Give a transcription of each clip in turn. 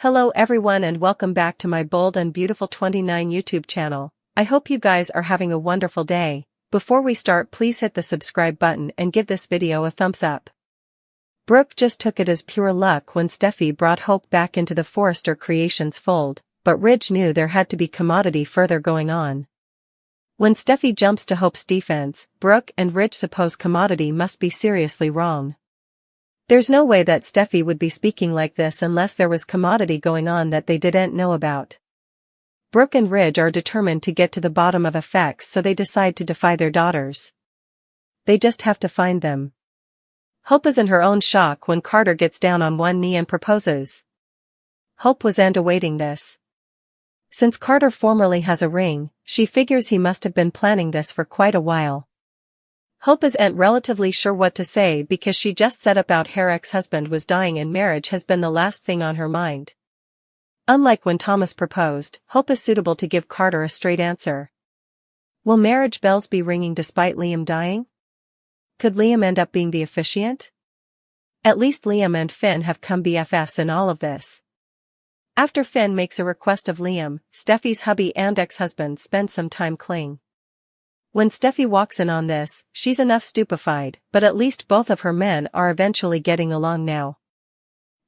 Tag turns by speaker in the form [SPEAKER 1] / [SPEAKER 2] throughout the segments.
[SPEAKER 1] Hello everyone and welcome back to my Bold and Beautiful 29 YouTube channel. I hope you guys are having a wonderful day. Before we start, please hit the subscribe button and give this video a thumbs up. Brooke just took it as pure luck when Steffi brought Hope back into the Forrester Creations fold, but Ridge knew there had to be commodity further going on. When Steffi jumps to Hope's defense, Brooke and Ridge suppose commodity must be seriously wrong. There's no way that Steffi would be speaking like this unless there was commodity going on that they didn't know about. Brooke and Ridge are determined to get to the bottom of effects, so they decide to defy their daughters. They just have to find them. Hope is in her own shock when Carter gets down on one knee and proposes. Hope wasn't awaiting this. Since Carter formerly has a ring, she figures he must have been planning this for quite a while. Hope isn't relatively sure what to say because she just said about her ex-husband was dying and marriage has been the last thing on her mind. Unlike when Thomas proposed, Hope is suitable to give Carter a straight answer. Will marriage bells be ringing despite Liam dying? Could Liam end up being the officiant? At least Liam and Finn have come BFFs in all of this. After Finn makes a request of Liam, Steffi's hubby and ex-husband spend some time cling. When Steffi walks in on this, she's enough stupefied, but at least both of her men are eventually getting along now.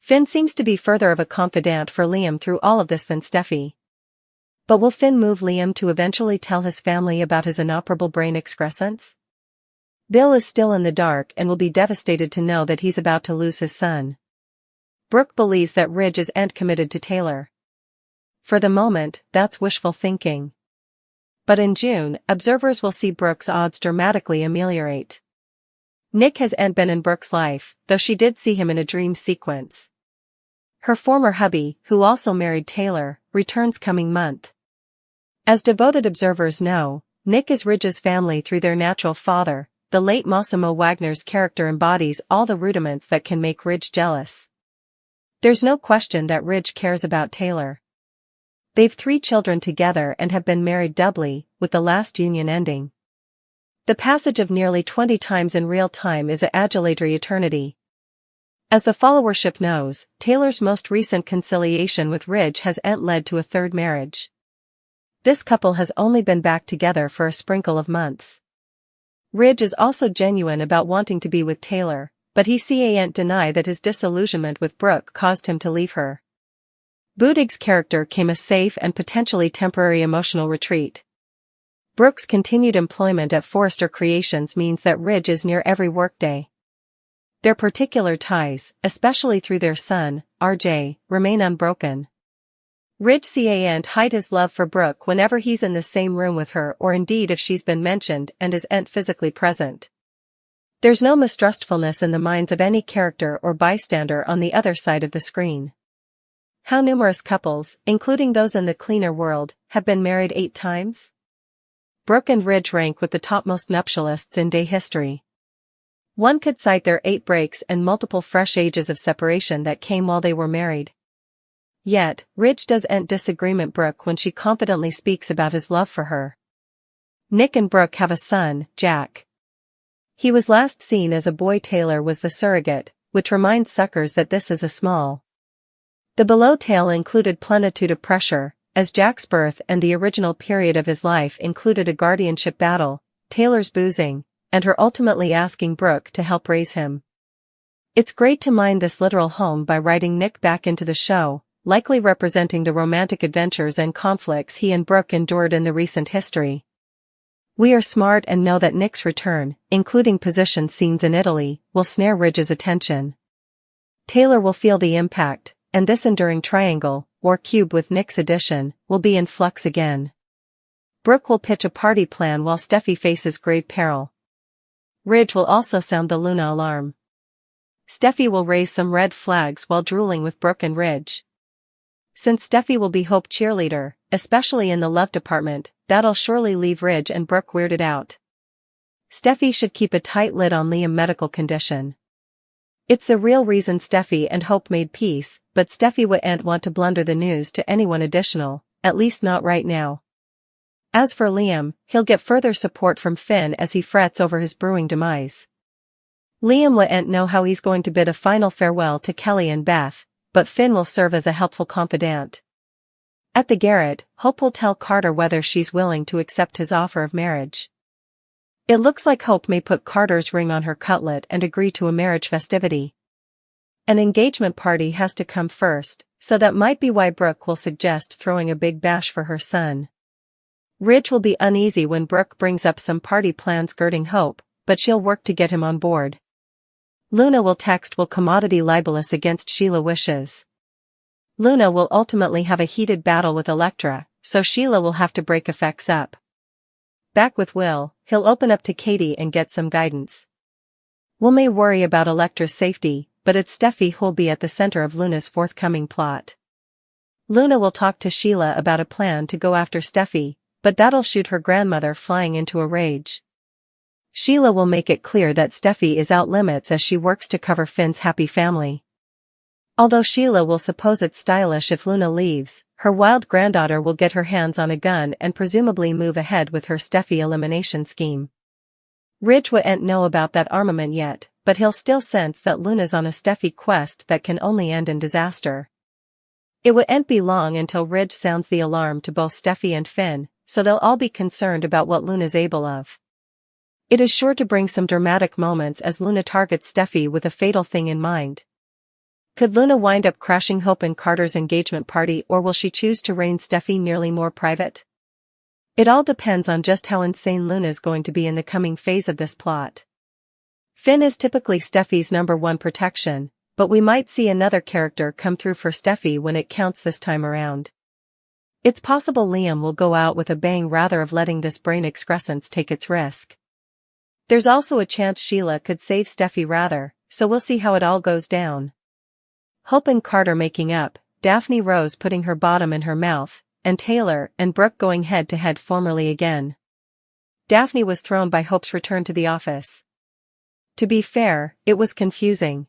[SPEAKER 1] Finn seems to be further of a confidant for Liam through all of this than Steffi. But will Finn move Liam to eventually tell his family about his inoperable brain excrescence? Bill is still in the dark and will be devastated to know that he's about to lose his son. Brooke believes that Ridge isn't committed to Taylor. For the moment, that's wishful thinking. But in June, observers will see Brooke's odds dramatically ameliorate. Nick hasn't been in Brooke's life, though she did see him in a dream sequence. Her former hubby, who also married Taylor, returns coming month. As devoted observers know, Nick is Ridge's family through their natural father. The late Massimo Wagner's character embodies all the rudiments that can make Ridge jealous. There's no question that Ridge cares about Taylor. They've 3 children together and have been married doubly, with the last union ending. The passage of nearly 20 times in real time is an adulatory eternity. As the followership knows, Taylor's most recent conciliation with Ridge hasn't led to a third marriage. This couple has only been back together for a sprinkle of months. Ridge is also genuine about wanting to be with Taylor, but he can't deny that his disillusionment with Brooke caused him to leave her. Budig's character came a safe and potentially temporary emotional retreat. Brooke's continued employment at Forrester Creations means that Ridge is near every workday. Their particular ties, especially through their son, RJ, remain unbroken. Ridge can't hide his love for Brooke whenever he's in the same room with her, or indeed if she's been mentioned and isn't physically present. There's no mistrustfulness in the minds of any character or bystander on the other side of the screen. How numerous couples, including those in the cleaner world, have been married 8 times? Brooke and Ridge rank with the topmost nuptialists in day history. One could cite their 8 breaks and multiple fresh ages of separation that came while they were married. Yet, Ridge doesn't disagreement Brooke when she confidently speaks about his love for her. Nick and Brooke have a son, Jack. He was last seen as a boy. Taylor was the surrogate, which reminds suckers that this is a small. The below tale included plenitude of pressure, as Jack's birth and the original period of his life included a guardianship battle, Taylor's boozing, and her ultimately asking Brooke to help raise him. It's great to mine this literal home by writing Nick back into the show, likely representing the romantic adventures and conflicts he and Brooke endured in the recent history. We are smart and know that Nick's return, including position scenes in Italy, will snare Ridge's attention. Taylor will feel the impact, and this enduring triangle, or cube with Nick's addition, will be in flux again. Brooke will pitch a party plan while Steffi faces grave peril. Ridge will also sound the Luna alarm. Steffi will raise some red flags while drooling with Brooke and Ridge. Since Steffi will be Hope cheerleader, especially in the love department, that'll surely leave Ridge and Brooke weirded out. Steffi should keep a tight lid on Liam's medical condition. It's the real reason Steffi and Hope made peace, but Steffi wouldn't want to blunder the news to anyone additional, at least not right now. As for Liam, he'll get further support from Finn as he frets over his brewing demise. Liam wouldn't know how he's going to bid a final farewell to Kelly and Beth, but Finn will serve as a helpful confidant. At the garret, Hope will tell Carter whether she's willing to accept his offer of marriage. It looks like Hope may put Carter's ring on her cutlet and agree to a marriage festivity. An engagement party has to come first, so that might be why Brooke will suggest throwing a big bash for her son. Ridge will be uneasy when Brooke brings up some party plans girding Hope, but she'll work to get him on board. Luna will text will commodity libelous against Sheila wishes. Luna will ultimately have a heated battle with Elektra, so Sheila will have to break effects up. Back with Will, he'll open up to Katie and get some guidance. Will may worry about Elektra's safety, but it's Steffi who'll be at the center of Luna's forthcoming plot. Luna will talk to Sheila about a plan to go after Steffi, but that'll shoot her grandmother flying into a rage. Sheila will make it clear that Steffi is out limits as she works to cover Finn's happy family. Although Sheila will suppose it's stylish if Luna leaves, her wild granddaughter will get her hands on a gun and presumably move ahead with her Steffi elimination scheme. Ridge won't know about that armament yet, but he'll still sense that Luna's on a Steffi quest that can only end in disaster. It won't be long until Ridge sounds the alarm to both Steffi and Finn, so they'll all be concerned about what Luna's able of. It is sure to bring some dramatic moments as Luna targets Steffi with a fatal thing in mind. Could Luna wind up crashing Hope and Carter's engagement party, or will she choose to reign Steffi nearly more private? It all depends on just how insane Luna's going to be in the coming phase of this plot. Finn is typically Steffi's #1 protection, but we might see another character come through for Steffi when it counts this time around. It's possible Liam will go out with a bang rather than letting this brain excrescence take its risk. There's also a chance Sheila could save Steffi rather, so we'll see how it all goes down. Hope and Carter making up, Daphne Rose putting her bottom in her mouth, and Taylor and Brooke going head-to-head formally again. Daphne was thrown by Hope's return to the office. To be fair, it was confusing.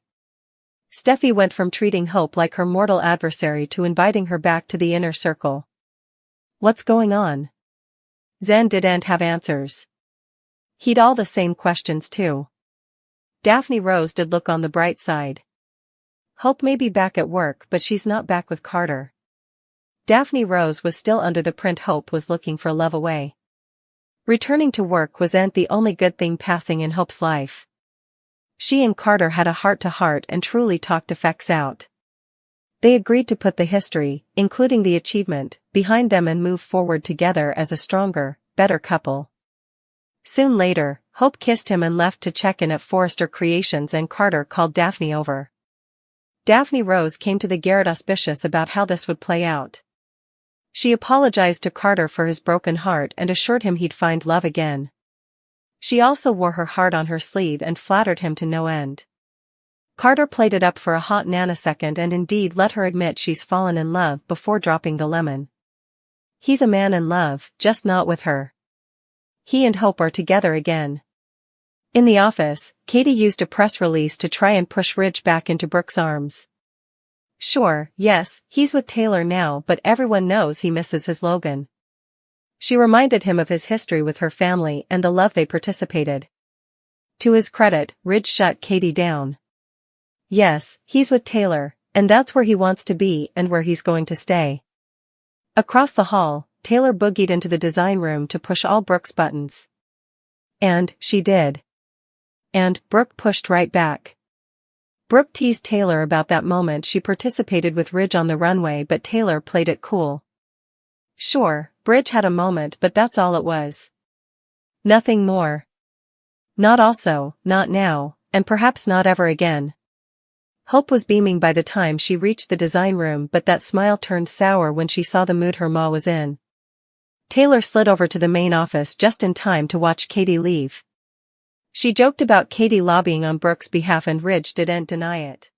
[SPEAKER 1] Steffi went from treating Hope like her mortal adversary to inviting her back to the inner circle. What's going on? Zen didn't have answers. He'd all the same questions too. Daphne Rose did look on the bright side. Hope may be back at work, but she's not back with Carter. Daphne Rose was still under the print Hope was looking for love away. Returning to work wasn't the only good thing passing in Hope's life. She and Carter had a heart-to-heart and truly talked effects out. They agreed to put the history, including the achievement, behind them and move forward together as a stronger, better couple. Soon later, Hope kissed him and left to check in at Forrester Creations, and Carter called Daphne over. Daphne Rose came to the garret auspicious about how this would play out. She apologized to Carter for his broken heart and assured him he'd find love again. She also wore her heart on her sleeve and flattered him to no end. Carter played it up for a hot nanosecond and indeed let her admit she's fallen in love before dropping the lemon. He's a man in love, just not with her. He and Hope are together again. In the office, Katie used a press release to try and push Ridge back into Brooke's arms. Sure, yes, he's with Taylor now, but everyone knows he misses his Logan. She reminded him of his history with her family and the love they participated. To his credit, Ridge shut Katie down. Yes, he's with Taylor, and that's where he wants to be and where he's going to stay. Across the hall, Taylor boogied into the design room to push all Brooke's buttons. And she did. And Brooke pushed right back. Brooke teased Taylor about that moment she participated with Ridge on the runway, but Taylor played it cool. Sure, Ridge had a moment, but that's all it was. Nothing more. Not also, not now, and perhaps not ever again. Hope was beaming by the time she reached the design room, but that smile turned sour when she saw the mood her ma was in. Taylor slid over to the main office just in time to watch Katie leave. She joked about Katie lobbying on Brooke's behalf and Ridge didn't deny it.